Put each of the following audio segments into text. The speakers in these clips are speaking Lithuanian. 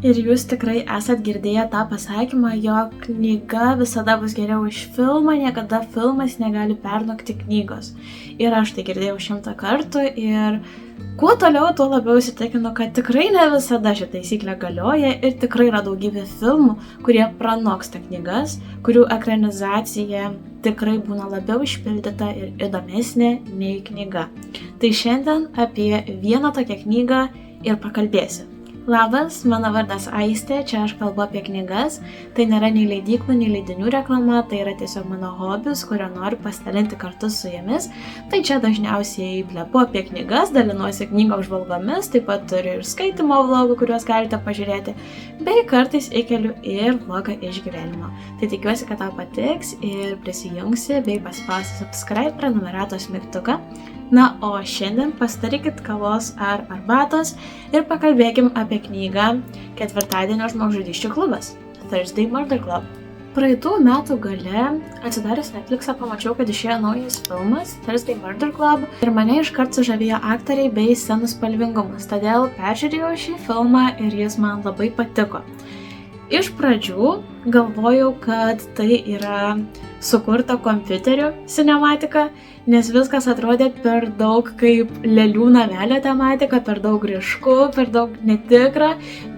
Ir jūs tikrai esat girdėję tą pasakymą, jog knyga visada bus geriau už filmą, niekada filmas negali pernokti knygos. Ir aš tai girdėjau 100 kartų ir kuo toliau, tuo labiau įsitikinu, kad tikrai ne visada ši taisyklė galioja ir tikrai yra daugybė filmų, kurie pranoksta knygas, kurių ekranizacija tikrai būna labiau išpildyta ir įdomesnė nei knyga. Tai šiandien apie vieną tokią knygą ir pakalbėsiu. Labas, mano vardas Aistė, čia aš kalbu apie knygas, tai nėra nei leidyklų, nei leidinių reklama, tai yra tiesiog mano hobis, kurio noriu pasidalinti kartu su jumis. Tai čia dažniausiai plepu apie knygas, dalinuosi knygų apžvalgomis, taip pat turiu ir skaitimo vlogų, kuriuos galite pažiūrėti, bei kartais įkeliu ir vlogą iš gyvenimo. Tai tikiuosi, kad tau patiks ir prisijungsi bei paspausi subscribe prenumeratos mygtuką. Na, o šiandien pasidarykit kavos ar arbatos ir pakalbėkim apie knygą Ketvirtadienio žmogžudysčių klubas – Thursday Murder Club. Praeitų metų gale atsidarius Netflixą pamačiau, kad išėjo naujas filmas Thursday Murder Club ir mane iškart sužavėjo aktoriai bei scenų spalvingumas, todėl peržiūrėjau šį filmą ir jis man labai patiko. Iš pradžių galvojau, kad tai yra sukurta kompiuteriu cinematika, nes viskas atrodė per daug kaip lėlių namelio tematika, per daug ryšku, per daug netikra,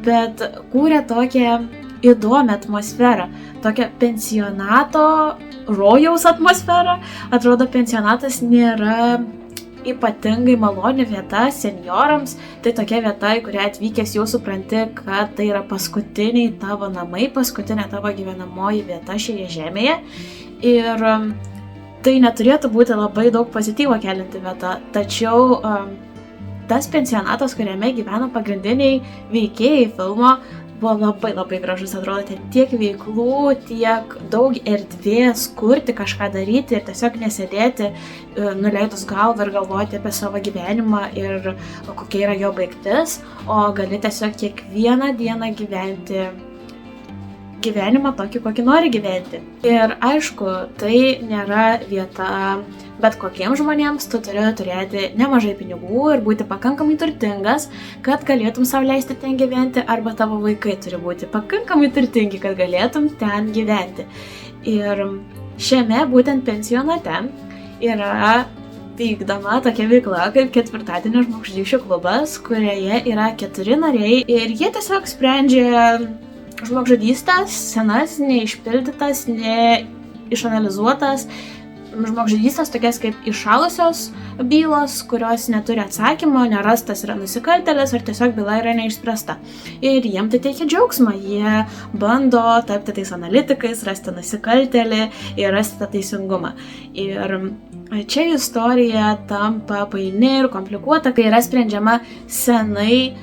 bet kūrė tokią įdomią atmosferą, tokią pensionato rojaus atmosferą. Atrodo, pensionatas nėra ypatingai maloni vieta senjorams, tai tokia vieta, į kurią atvykęs jau supranti, kad tai yra paskutiniai tavo namai, paskutinė tavo gyvenamoji vieta šioje žemėje. Ir tai neturėtų būti labai daug pozityvo kelianti vieta, tačiau tas pensionatas, kuriame gyvena pagrindiniai veikėjai filmo, buvo labai gražus, atrodo, tiek veiklų, tiek daug erdvės kurti, kažką daryti ir tiesiog nesėdėti nuleidus galvą ir galvoti apie savo gyvenimą ir kokia yra jo baigtis, o gali tiesiog kiekvieną dieną gyventi gyvenimą tokį, kokį nori gyventi. Ir aišku, tai nėra vieta bet kokiems žmonėms, tu turi turėti nemažai pinigų ir būti pakankamai turtingas, kad galėtum sau leisti ten gyventi, arba tavo vaikai turi būti pakankamai turtingi, kad galėtum ten gyventi. Ir šiame būtent pensionate yra vykdoma tokia veikla kaip Ketvirtadienio žmogžudysčių klubas, kurioje yra 4 nariai ir jie tiesiog sprendžia žmogžudystės, senas, neišpildytas, neišanalizuotas žmogžudystės, tokias kaip įšalusios bylos, kurios neturi atsakymo, nerastas yra nusikaltėlis ar tiesiog byla yra neišspręsta. Ir jiem tai teikia džiaugsmą, jie bando tapti tais analitikais, rasti nusikaltėlį ir rasti tą teisingumą. Ir čia istorija tampa paini ir komplikuota, kai yra sprendžiama senai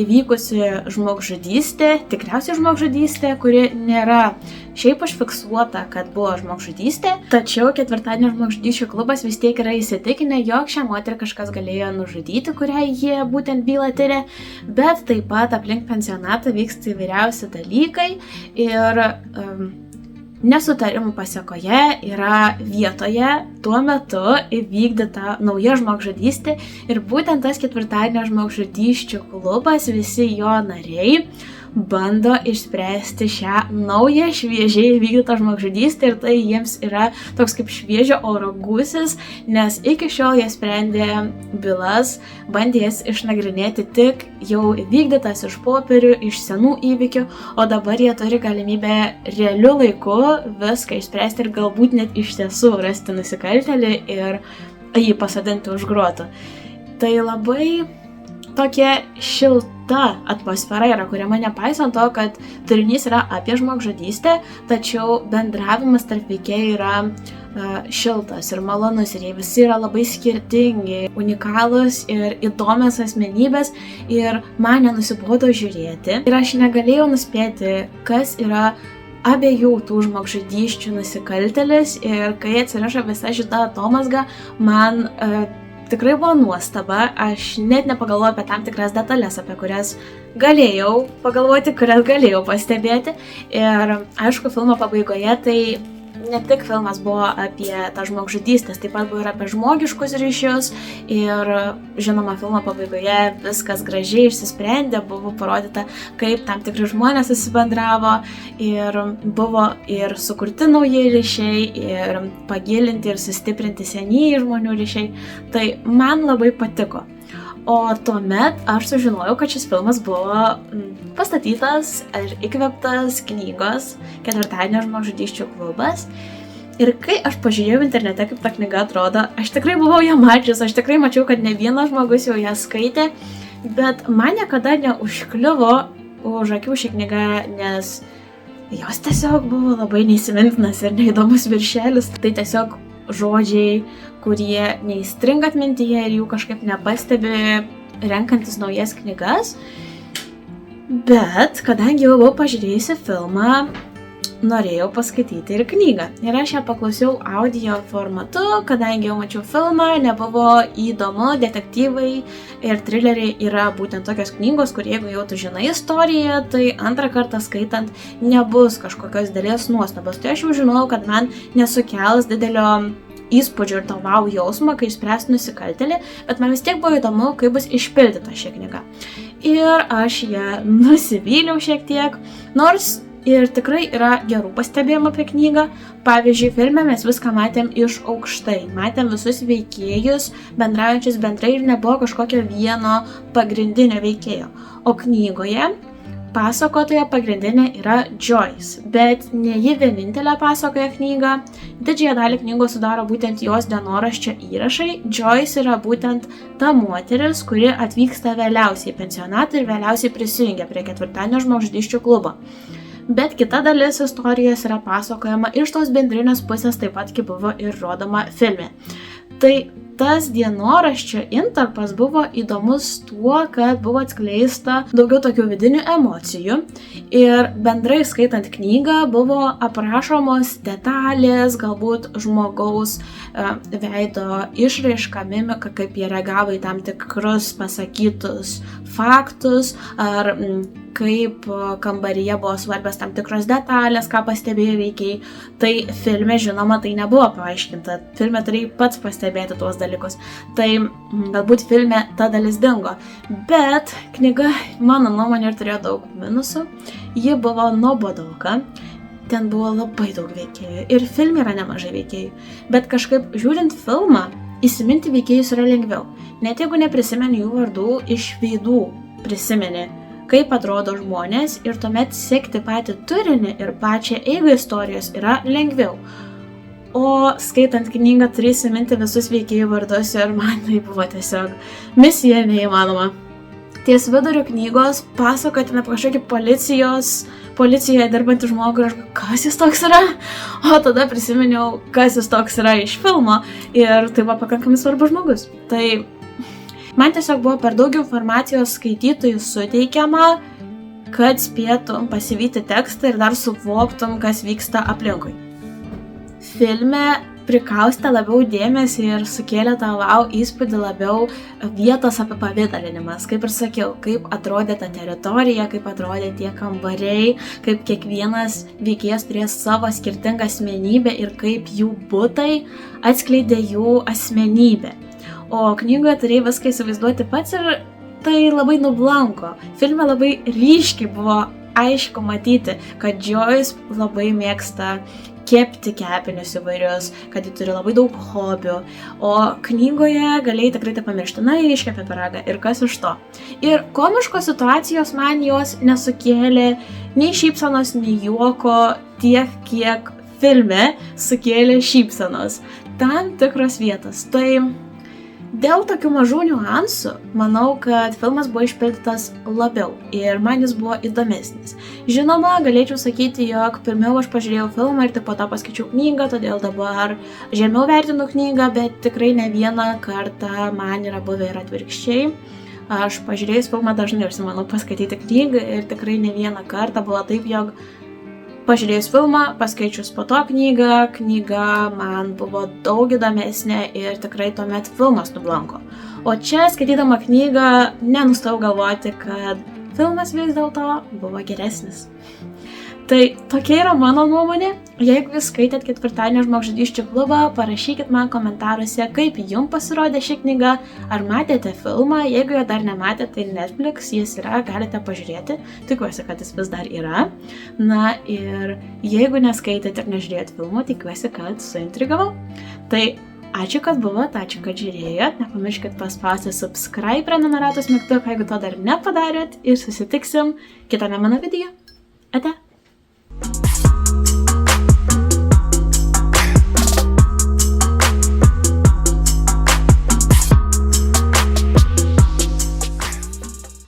įvykusi žmogžudystė, tikriausiai žmogžudystė, kuri nėra šiaip užfiksuota, kad buvo žmogžudystė, tačiau Ketvirtadienio žmogžudysčių klubas vis tiek yra įsitikinę, jog šią moterį kažkas galėjo nužudyti, kurią jie būtent bylą tyrė, bet taip pat aplink pensionatą vyksta įvairiausi dalykai ir nesutarimų pasėkoje yra vietoje tuo metu įvykdyta nauja žmogžudystė ir būtent tas Ketvirtadienio žmogžudysčių klubas, visi jo nariai bando išspręsti šią naują, šviežiai įvykdytą žmogžudystę ir tai jiems yra toks kaip šviežio oro gūsis, nes iki šiol jie sprendė bylas, bandė jas išnagrinėti tik jau įvykdytas iš popierių, iš senų įvykių, o dabar jie turi galimybę realiu laiku viską išspręsti ir galbūt net iš tiesų rasti nusikaltėlį ir jį pasodinti už grotų. Tai labai tokia šilta atmosfera yra kuriama, nepaisant to, kad turinys yra apie žmogžudystę, tačiau bendravimas tarp veikėjų yra šiltas ir malonus ir jie visi yra labai skirtingi, unikalūs ir įdomios asmenybės ir man nenusibodo žiūrėti. Ir aš negalėjau nuspėti, kas yra abiejų tų žmogžudysčių nusikaltėlis ir kai atsirašo visa šita atomazga, man tikrai buvo nuostaba, aš net nepagalvojau apie tam tikras detalės, apie kurias galėjau pagalvoti, kurias galėjau pastebėti. Ir aišku, filmo pabaigoje tai ne tik filmas buvo apie tą žmogžudystės, taip pat buvo ir apie žmogiškus ryšius ir žinoma filmo pabaigoje viskas gražiai išsisprendė, buvo parodyta, kaip tam tikri žmonės susibendravo ir buvo ir sukurti nauji ryšiai ir pagilinti ir sustiprinti senieji žmonių ryšiai, tai man labai patiko. O tuomet aš sužinojau, kad šis filmas buvo pastatytas ir įkvėptas knygos Ketvirtadienio žmogžudysčių klubas. Ir kai aš pažiūrėjau internete, kaip ta knyga atrodo, aš tikrai buvau ją mačius, aš tikrai mačiau, kad ne vienas žmogus jau ją skaitė, bet man niekada neužkliuvo už akių ši knyga, nes jos tiesiog buvo labai neįsimintinas ir neįdomus viršelis. Tai tiesiog žodžiai, kurie neįstringa atmintyje ir jų kažkaip nepastebi renkantis naujas knygas. Bet kadangi jau buvau pažiūrėjusi filmą, norėjau paskaityti ir knygą. Ir aš ją paklausiau audio formatu, kadangi jau mačiau filmą, nebuvo įdomu, detektyvai ir trileriai yra būtent tokios knygos, kur jeigu jau tu žinai istoriją, tai antrą kartą skaitant nebus kažkokios didelės nuostabos. Tai aš jau žinau, kad man nesukels didelio įspūdžio ir to wow jausmo, kai išspręs nusikaltėlį, bet man vis tiek buvo įdomu, kaip bus išpildyta ši knyga. Ir aš ją nusivyliau šiek tiek, nors ir tikrai yra gerų pastebėjimų apie knygą. Pavyzdžiui, filme mes viską matėm iš aukštai, matėm visus veikėjus, bendraujančius bendrai ir nebuvo kažkokio vieno pagrindinio veikėjo. O knygoje pasakotoja pagrindinė yra Joyce, bet ne ji vienintelė pasakoja knygą. Didžiąją dalį knygos sudaro būtent jos dienoraščio įrašai. Joyce yra būtent ta moteris, kuri atvyksta vėliausiai į pensionatą ir vėliausiai prisijungia prie Ketvirtadienio žmogžudysčių klubo. Bet kita dalis istorijos yra pasakojama iš tos bendrinės pusės, taip pat kaip buvo ir rodoma filme. Tai tas dienoraščio intarpas buvo įdomus tuo, kad buvo atskleista daugiau tokių vidinių emocijų ir bendrai skaitant knygą buvo aprašomos detalės, galbūt žmogaus veido išraiška, mimika, kaip jie reagavo į tam tikrus pasakytus faktus ar kaip kambaryje buvo svarbios tam tikros detalės, ką pastebėjo veikėjai. Tai filme, žinoma, tai nebuvo paaiškinta. Filme turėjai pats pastebėti tuos dalykus. Tai galbūt filme ta dalis dingo. Bet knyga, mano nuomonė, ir turėjo daug minusų. Ji buvo nuobodoka. Ten buvo labai daug veikėjų. Ir filme yra nemažai veikėjų. Bet kažkaip žiūrint filmą, įsiminti veikėjus yra lengviau. Net jeigu neprisimeni jų vardų, iš veidų prisimeni, kaip atrodo žmonės ir tuomet sekti patį turinį ir pačią eigą istorijos yra lengviau. O skaitant knygą turi įsiminti visus veikėjų vardus ir man tai buvo tiesiog misija neįmanoma. Ties viduriu knygos pasakotina apie kažkokį policijoje dirbantį žmogų ir aš kas jis toks yra? O tada prisiminiau, kas jis toks yra iš filmo ir tai buvo pakankamai svarbus žmogus. Tai man tiesiog buvo per daug informacijos skaitytojų suteikiama, kad spėtum pasivyti tekstą ir dar suvoktum, kas vyksta aplinkui. Filme prikaustė labiau dėmesį ir sukėlė tą wow įspūdį labiau vietos apipavidalinimas. Kaip ir sakiau, kaip atrodė ta teritorija, kaip atrodė tie kambariai, kaip kiekvienas veikėjas turėjo savo skirtingą asmenybę ir kaip jų butai atskleidė jų asmenybę. O knygoje turėjai viską įsivaizduoti pats ir tai labai nublanko. Filme labai ryškiai buvo aišku matyti, kad Joyce labai mėgsta kepti kepinius įvairius, kad ji turi labai daug hobių, o knygoje galėjai tikrai tai pamiršti, na, ji iškepė pyragą ir kas iš to. Ir komiškos situacijos man jos nesukėlė nei šypsenos, nei juoko tiek, kiek filme sukėlė šypsenos. Tam tikros vietos. Tai dėl tokių mažų niuansų, manau, kad filmas buvo išpildytas labiau ir man jis buvo įdomesnis. Žinoma, galėčiau sakyti, jog pirmiau aš pažiūrėjau filmą ir tik po to paskaičiau knygą, todėl dabar žemiau vertinu knygą, bet tikrai ne vieną kartą man yra buvę ir atvirkščiai. Aš pažiūrėjus filmą dažnai užsimanau paskaityti knygą ir tikrai ne vieną kartą buvo taip, jog pažiūrėjus filmą, paskaičius po to knyga man buvo daug įdomesnė ir tikrai tuomet filmas nublanko. O čia, skaitydama knygą, nenustojau galvoti, kad filmas vis dėlto buvo geresnis. Tai tokia yra mano nuomonė. Jeigu jūs skaitėt Ketvirtadienio žmogžudysčių klubą, parašykit man komentaruose, kaip jums pasirodė ši knyga, ar matėte filmą. Jeigu jo dar nematėte, tai Netflix jis yra, galite pažiūrėti. Tikiuosi, kad jis vis dar yra. Na ir jeigu neskaitėt ir nežiūrėjot filmų, tikiuosi, kad suintrigavau. Tai ačiū, kad buvot, ačiū, kad žiūrėjot. Nepamirškit paspausti subscribe prenumeratos mygtuką, jeigu to dar nepadarėt. Ir susitiksim kitame mano video. Ate.